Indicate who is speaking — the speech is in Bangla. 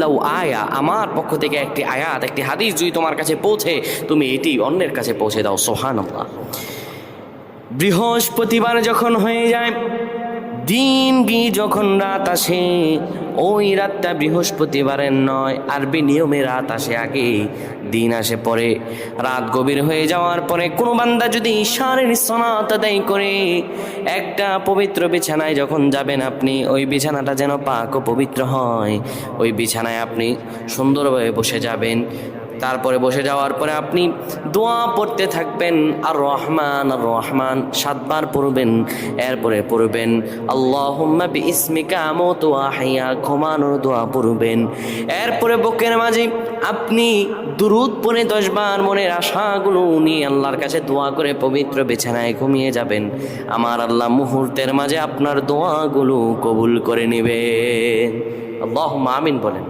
Speaker 1: লাউ আয়া, আমার পক্ষ থেকে একটি আয়াত, একটি হাদিস যদি তোমার কাছে পৌঁছে, তুমি এটি অন্যের কাছে পৌঁছে দাও। সুবহানাল্লাহ। বৃহস্পতিবার যখন হয়ে যায়, দিন যখন রাত আসে, ওই রাতটা বৃহস্পতিবারের নয়, আরবি নিয়মে রাত আসে আগে, দিন আসে পরে। রাত গভীর হয়ে যাওয়ার পরে কোনো বান্দা যদি ঈশারের সালাত আদায় করে, একটা পবিত্র বিছানায় যখন যাবেন আপনি, ওই বিছানাটা যেন পাক ও পবিত্র হয়, ওই বিছানায় আপনি সুন্দরভাবে বসে যাবেন। তারপরে বসে যাওয়ার পরে আপনি দোয়া পড়তে থাকবেন, আর রহমান আর রহমান 7 বার পড়বেন। এরপরে পড়বেন আল্লাহুম্মা বিইসমিকা আমুতু ওয়া আহইয়া, ঘুমানোর দোয়া পড়বেন। এরপরে বুকের মাঝে আপনি দুরূদ পড়ে 10 বার মনের আশাগুলো নিয়ে আল্লাহর কাছে দোয়া করে পবিত্র বিছানায় ঘুমিয়ে যাবেন। আমার আল্লাহ মুহূর্তের মাঝে আপনার দোয়াগুলো কবুল করে নেবেন। আল্লাহুম্মা আমিন বলেন।